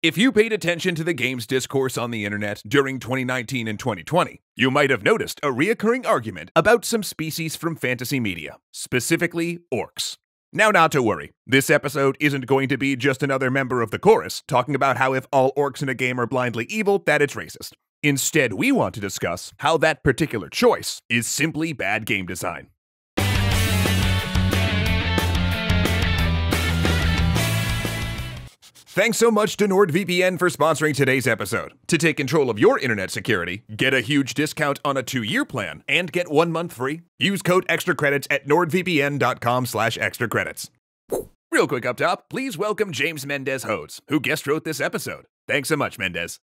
If you paid attention to the game's discourse on the internet during 2019 and 2020, you might have noticed a reoccurring argument about some species from fantasy media, specifically orcs. Now, not to worry, this episode isn't going to be just another member of the chorus talking about how if all orcs in a game are blindly evil, that it's racist. Instead, we want to discuss how that particular choice is simply bad game design. Thanks so much to NordVPN for sponsoring today's episode. To take control of your internet security, get a huge discount on a 2-year plan, and get 1 month free, use code EXTRACREDITS at nordvpn.com/extracredits. Real quick up top, please welcome James Mendez Hodes, who guest wrote this episode. Thanks so much, Mendez.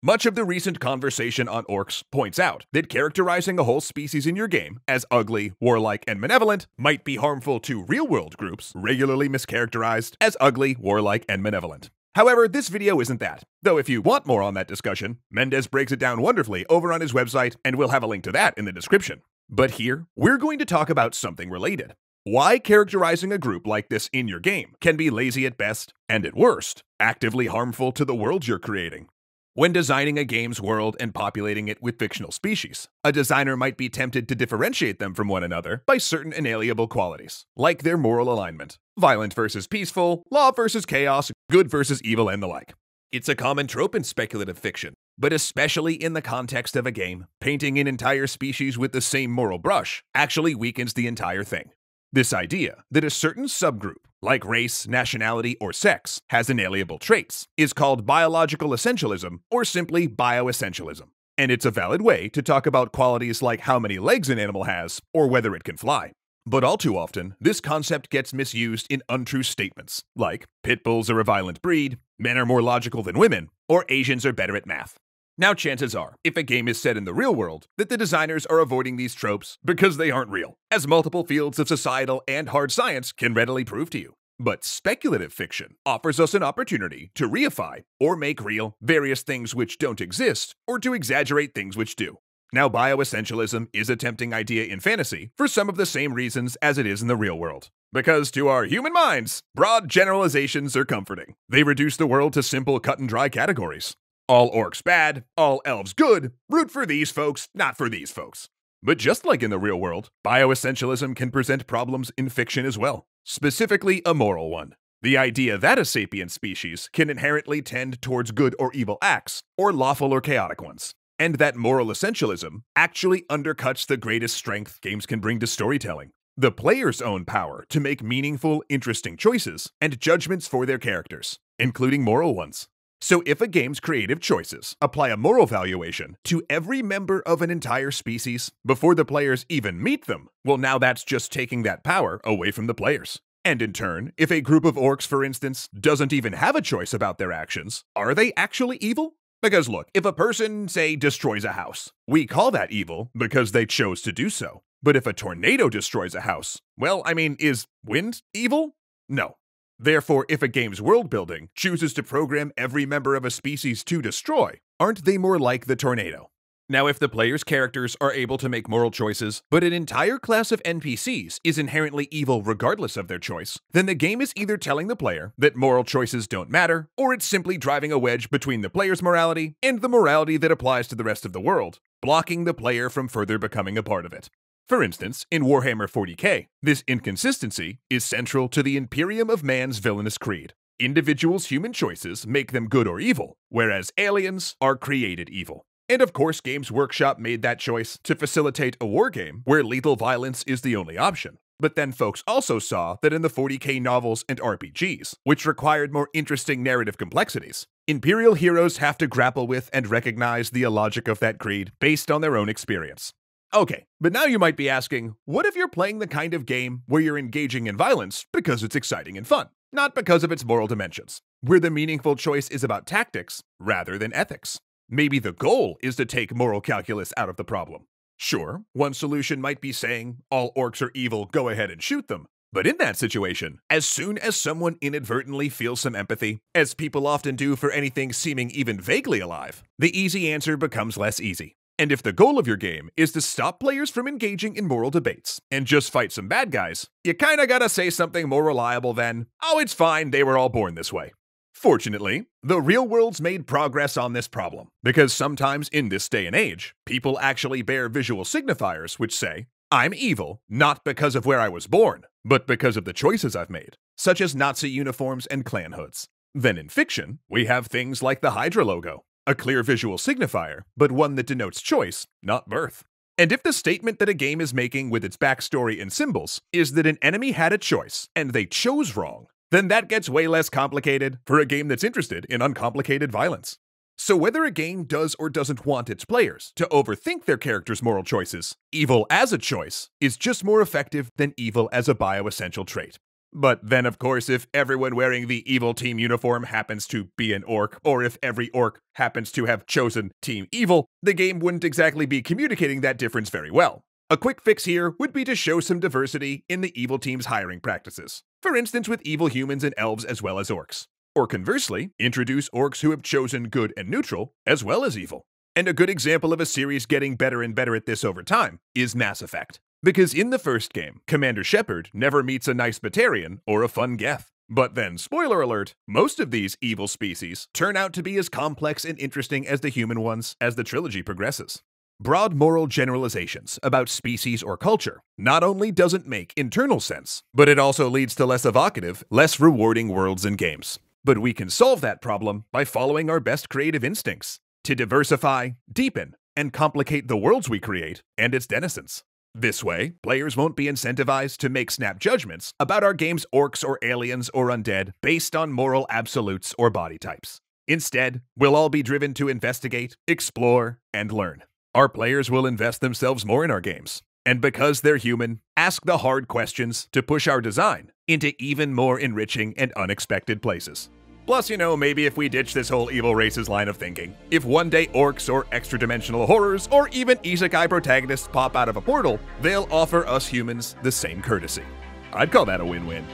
Much of the recent conversation on orcs points out that characterizing a whole species in your game as ugly, warlike, and malevolent might be harmful to real-world groups regularly mischaracterized as ugly, warlike, and malevolent. However, this video isn't that, though if you want more on that discussion, Mendez breaks it down wonderfully over on his website, and we'll have a link to that in the description. But here, we're going to talk about something related. Why characterizing a group like this in your game can be lazy at best, and at worst, actively harmful to the world you're creating. When designing a game's world and populating it with fictional species, a designer might be tempted to differentiate them from one another by certain inalienable qualities, like their moral alignment, violent versus peaceful, law versus chaos, good versus evil, and the like. It's a common trope in speculative fiction, but especially in the context of a game, painting an entire species with the same moral brush actually weakens the entire thing. This idea that a certain subgroup, like race, nationality, or sex, has inalienable traits is called biological essentialism or simply bioessentialism. And it's a valid way to talk about qualities like how many legs an animal has or whether it can fly. But all too often, this concept gets misused in untrue statements, like pit bulls are a violent breed, men are more logical than women, or Asians are better at math. Now, chances are, if a game is set in the real world, that the designers are avoiding these tropes because they aren't real, as multiple fields of societal and hard science can readily prove to you. But speculative fiction offers us an opportunity to reify or make real various things which don't exist, or to exaggerate things which do. Now, bioessentialism is a tempting idea in fantasy for some of the same reasons as it is in the real world. Because to our human minds, broad generalizations are comforting. They reduce the world to simple cut-and-dry categories. All orcs bad, all elves good, root for these folks, not for these folks. But just like in the real world, bioessentialism can present problems in fiction as well, specifically a moral one. The idea that a sapient species can inherently tend towards good or evil acts, or lawful or chaotic ones, and that moral essentialism actually undercuts the greatest strength games can bring to storytelling: the player's own power to make meaningful, interesting choices and judgments for their characters, including moral ones. So if a game's creative choices apply a moral valuation to every member of an entire species before the players even meet them, well, now that's just taking that power away from the players. And in turn, if a group of orcs, for instance, doesn't even have a choice about their actions, are they actually evil? Because look, if a person, say, destroys a house, we call that evil because they chose to do so. But if a tornado destroys a house, well, is wind evil? No. Therefore, if a game's world building chooses to program every member of a species to destroy, aren't they more like the tornado? Now, if the player's characters are able to make moral choices, but an entire class of NPCs is inherently evil regardless of their choice, then the game is either telling the player that moral choices don't matter, or it's simply driving a wedge between the player's morality and the morality that applies to the rest of the world, blocking the player from further becoming a part of it. For instance, in Warhammer 40k, this inconsistency is central to the Imperium of Man's villainous creed. Individuals' human choices make them good or evil, whereas aliens are created evil. And of course, Games Workshop made that choice to facilitate a wargame where lethal violence is the only option. But then folks also saw that in the 40k novels and RPGs, which required more interesting narrative complexities, Imperial heroes have to grapple with and recognize the illogic of that creed based on their own experience. Okay, but now you might be asking, what if you're playing the kind of game where you're engaging in violence because it's exciting and fun, not because of its moral dimensions, where the meaningful choice is about tactics rather than ethics? Maybe the goal is to take moral calculus out of the problem. Sure, one solution might be saying, all orcs are evil, go ahead and shoot them. But in that situation, as soon as someone inadvertently feels some empathy, as people often do for anything seeming even vaguely alive, the easy answer becomes less easy. And if the goal of your game is to stop players from engaging in moral debates and just fight some bad guys, you kinda gotta say something more reliable than, oh, it's fine, they were all born this way. Fortunately, the real world's made progress on this problem, because sometimes in this day and age, people actually bear visual signifiers which say, "I'm evil, not because of where I was born, but because of the choices I've made," such as Nazi uniforms and clan hoods. Then in fiction, we have things like the Hydra logo, a clear visual signifier, but one that denotes choice, not birth. And if the statement that a game is making with its backstory and symbols is that an enemy had a choice and they chose wrong, then that gets way less complicated for a game that's interested in uncomplicated violence. So whether a game does or doesn't want its players to overthink their character's moral choices, evil as a choice is just more effective than evil as a bioessential trait. But then, of course, if everyone wearing the evil team uniform happens to be an orc, or if every orc happens to have chosen Team Evil, the game wouldn't exactly be communicating that difference very well. A quick fix here would be to show some diversity in the evil team's hiring practices, for instance with evil humans and elves as well as orcs. Or conversely, introduce orcs who have chosen good and neutral, as well as evil. And a good example of a series getting better and better at this over time is Mass Effect. Because in the first game, Commander Shepard never meets a nice Batarian or a fun Geth. But then, spoiler alert, most of these evil species turn out to be as complex and interesting as the human ones as the trilogy progresses. Broad moral generalizations about species or culture not only doesn't make internal sense, but it also leads to less evocative, less rewarding worlds and games. But we can solve that problem by following our best creative instincts to diversify, deepen, and complicate the worlds we create and its denizens. This way, players won't be incentivized to make snap judgments about our game's orcs or aliens or undead based on moral absolutes or body types. Instead, we'll all be driven to investigate, explore, and learn. Our players will invest themselves more in our games, and because they're human, ask the hard questions to push our design into even more enriching and unexpected places. Plus, maybe if we ditch this whole evil races line of thinking, if one day orcs or extra-dimensional horrors or even isekai protagonists pop out of a portal, they'll offer us humans the same courtesy. I'd call that a win-win.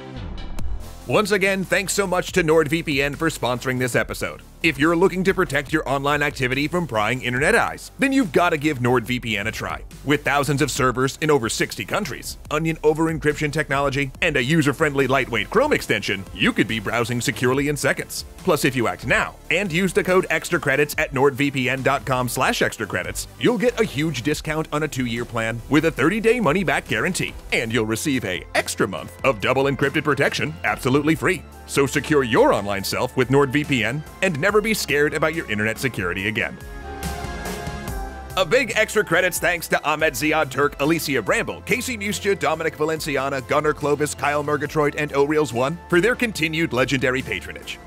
Once again, thanks so much to NordVPN for sponsoring this episode. If you're looking to protect your online activity from prying internet eyes, then you've got to give NordVPN a try. With thousands of servers in over 60 countries, Onion over-encryption technology, and a user-friendly lightweight Chrome extension, you could be browsing securely in seconds. Plus, if you act now and use the code EXTRACREDITS at nordvpn.com/extracredits, you'll get a huge discount on a 2-year plan with a 30-day money-back guarantee, and you'll receive an extra month of double encrypted protection absolutely free. So secure your online self with NordVPN and never be scared about your internet security again. A big extra credits thanks to Ahmed Ziad Turk, Alicia Bramble, Casey Muscha, Dominic Valenciana, Gunnar Clovis, Kyle Murgatroyd, and O'Reels1 for their continued legendary patronage.